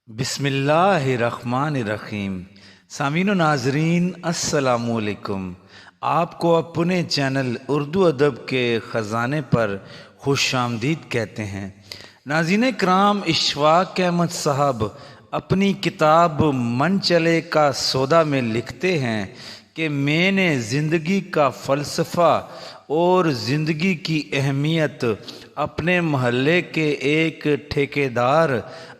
बिस्मिल्लाहिर्रहमानिर्रहीम। सामीन व नाजरीन अस्सलामुअलैकुम। आपको अपने चैनल उर्दू अदब के ख़जाने पर खुश आमदीद कहते हैं। नाज़रीन कराम, इशफाक अहमद साहब अपनी किताब मन चले का सौदा में लिखते हैं कि मैंने ज़िंदगी का फ़लसफ़ा और ज़िंदगी की अहमियत अपने महल्ले के एक ठेकेदार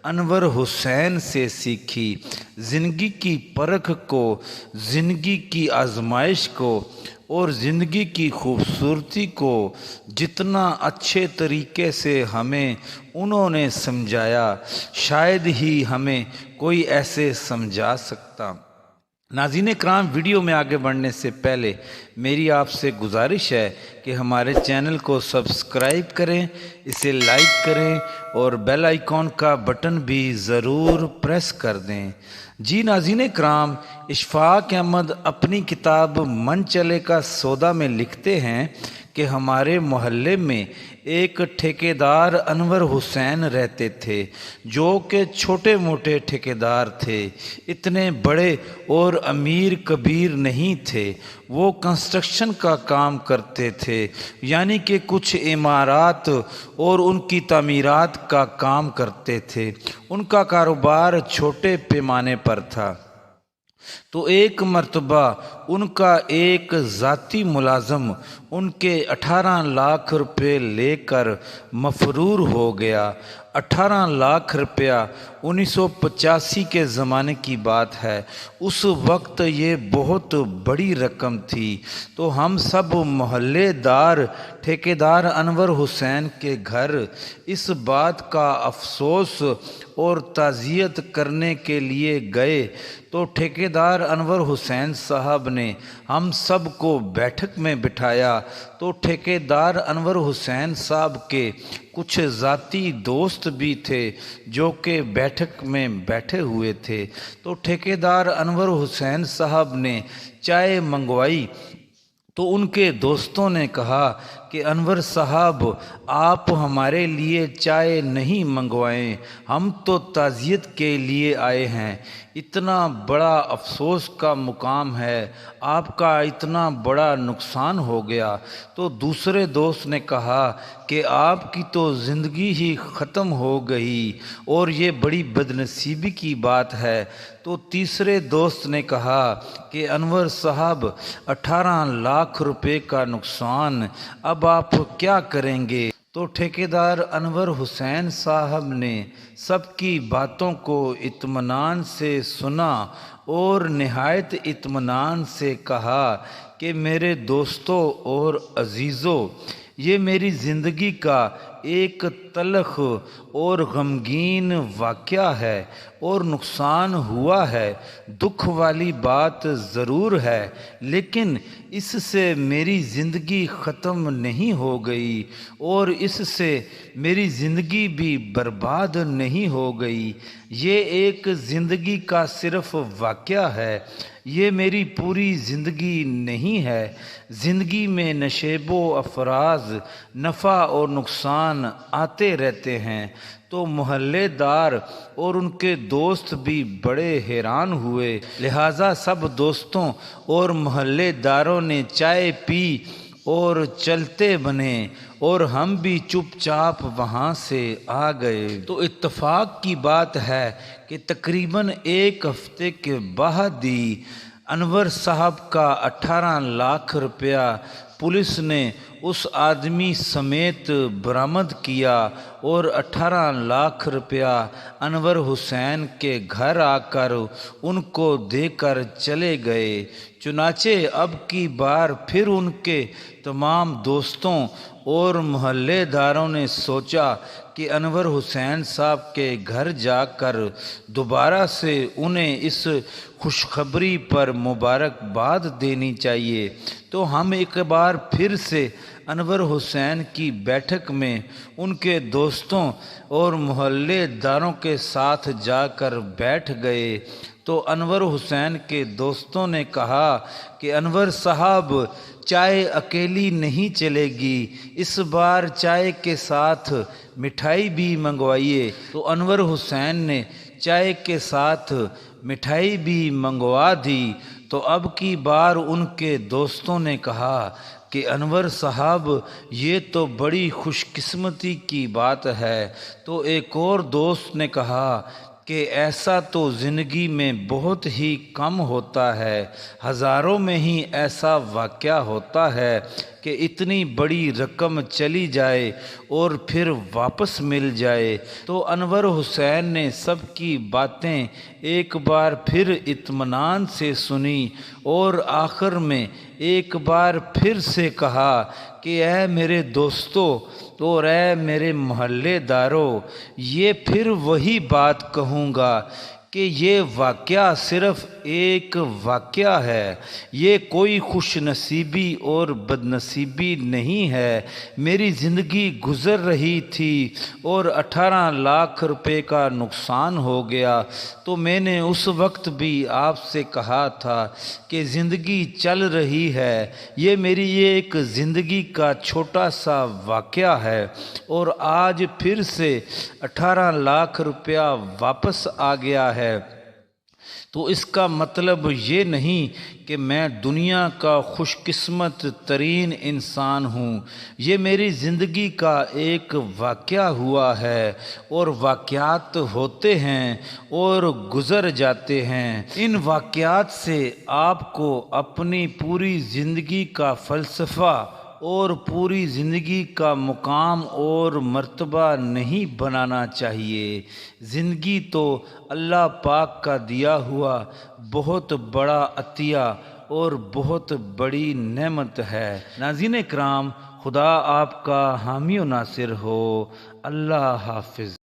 अनवर हुसैन से सीखी। ज़िंदगी की परख को, ज़िंदगी की आजमाइश को और ज़िंदगी की खूबसूरती को जितना अच्छे तरीके से हमें उन्होंने समझाया, शायद ही हमें कोई ऐसे समझा सकता। नाज़रीन कराम, वीडियो में आगे बढ़ने से पहले मेरी आपसे गुजारिश है कि हमारे चैनल को सब्सक्राइब करें, इसे लाइक करें और बेल आइकॉन का बटन भी ज़रूर प्रेस कर दें। जी नाज़रीन कराम, इशफाक अहमद अपनी किताब मन चले का सौदा में लिखते हैं कि हमारे मोहल्ले में एक ठेकेदार अनवर हुसैन रहते थे, जो कि छोटे मोटे ठेकेदार थे, इतने बड़े और अमीर कबीर नहीं थे। वो कंस्ट्रक्शन का काम करते थे, यानी कि कुछ इमारत और उनकी तामीरात का काम करते थे। उनका कारोबार छोटे पैमाने पर था। तो एक मर्तबा उनका एक ज़ाती मुलाजम उनके 18 लाख रुपए लेकर मफरूर हो गया। 18 लाख रुपया 1985 के ज़माने की बात है। उस वक्त ये बहुत बड़ी रकम थी। तो हम सब मोहल्लेदार ठेकेदार अनवर हुसैन के घर इस बात का अफसोस और ताज़ियत करने के लिए गए। तो ठेकेदार अनवर हुसैन साहब ने हम सब को बैठक में बिठाया। तो ठेकेदार अनवर हुसैन साहब के कुछ ज़ाती दोस्त भी थे जो कि बैठक में बैठे हुए थे। तो ठेकेदार अनवर हुसैन साहब ने चाय मंगवाई। तो उनके दोस्तों ने कहा कि अनवर साहब, आप हमारे लिए चाय नहीं मंगवाएं, हम तो ताज़ियत के लिए आए हैं। इतना बड़ा अफसोस का मुकाम है, आपका इतना बड़ा नुकसान हो गया। तो दूसरे दोस्त ने कहा कि आपकी तो ज़िंदगी ही ख़त्म हो गई और ये बड़ी बदनसीबी की बात है। तो तीसरे दोस्त ने कहा कि अनवर साहब, 18 लाख रुपए का नुकसान, अब आप क्या करेंगे? तो ठेकेदार अनवर हुसैन साहब ने सबकी बातों को इत्मीनान से सुना और निहायत इत्मीनान से कहा कि मेरे दोस्तों और अजीज़ों, ये मेरी ज़िंदगी का एक तलख और गमगीन वाक़या है और नुकसान हुआ है। दुख वाली बात ज़रूर है, लेकिन इससे मेरी ज़िंदगी ख़त्म नहीं हो गई और इससे मेरी ज़िंदगी भी बर्बाद नहीं हो गई। ये एक ज़िंदगी का सिर्फ़ वाक़या है, ये मेरी पूरी ज़िंदगी नहीं है। ज़िंदगी में नशेबो अफराज, नफ़ा और नुकसान आते रहते हैं। तो मोहल्लेदार और उनके दोस्त भी बड़े हैरान हुए। लिहाजा सब दोस्तों और मोहल्लेदारों ने चाय पी और चलते बने और हम भी चुपचाप वहाँ से आ गए। तो इत्तफाक की बात है कि तकरीबन एक हफ्ते के बाद ही अनवर साहब का 18 लाख रुपया पुलिस ने उस आदमी समेत बरामद किया और 18 लाख रुपया अनवर हुसैन के घर आकर उनको देकर चले गए। चुनाचे अब की बार फिर उनके तमाम दोस्तों और मोहल्लेदारों ने सोचा कि अनवर हुसैन साहब के घर जाकर दोबारा से उन्हें इस खुशखबरी पर मुबारकबाद देनी चाहिए। तो हम एक बार फिर से अनवर हुसैन की बैठक में उनके दोस्तों और मोहल्लेदारों के साथ जाकर बैठ गए। तो अनवर हुसैन के दोस्तों ने कहा कि अनवर साहब, चाय अकेली नहीं चलेगी, इस बार चाय के साथ मिठाई भी मंगवाइए। तो अनवर हुसैन ने چائے کے ساتھ مٹھائی بھی منگوا دی تو اب کی بار ان کے دوستوں نے کہا کہ انور صاحب یہ تو بڑی خوش قسمتی کی بات ہے۔ تو ایک اور دوست نے کہا کہ ایسا تو زندگی میں بہت ہی کم ہوتا ہے، ہزاروں میں ہی ایسا واقعہ ہوتا ہے کہ اتنی بڑی رقم چلی جائے اور پھر واپس مل جائے۔ تو انور حسین نے سب کی باتیں ایک بار پھر اطمینان سے سنی اور آخر میں ایک بار پھر سے کہا کہ اے میرے دوستو اور اے میرے محلے دارو، یہ پھر وہی بات کہوں گا کہ یہ واقعہ صرف ایک واقعہ ہے، یہ کوئی خوش نصیبی اور بد نصیبی نہیں ہے۔ میری زندگی گزر رہی تھی اور 18 لاکھ روپے کا نقصان ہو گیا، تو میں نے اس وقت بھی آپ سے کہا تھا کہ زندگی چل رہی ہے، یہ میری ایک زندگی کا چھوٹا سا واقعہ ہے اور آج پھر سے 18 لاکھ روپیہ واپس آ گیا ہے۔ تو اس کا مطلب یہ نہیں کہ میں دنیا کا خوش قسمت ترین انسان ہوں، یہ میری زندگی کا ایک واقعہ ہوا ہے اور واقعات ہوتے ہیں اور گزر جاتے ہیں۔ ان واقعات سے آپ کو اپنی پوری زندگی کا فلسفہ اور پوری زندگی کا مقام اور مرتبہ نہیں بنانا چاہیے۔ زندگی تو اللہ پاک کا دیا ہوا بہت بڑا عطیہ اور بہت بڑی نعمت ہے۔ ناظرین کرام، خدا آپ کا حامی و ناصر ہو۔ اللہ حافظ۔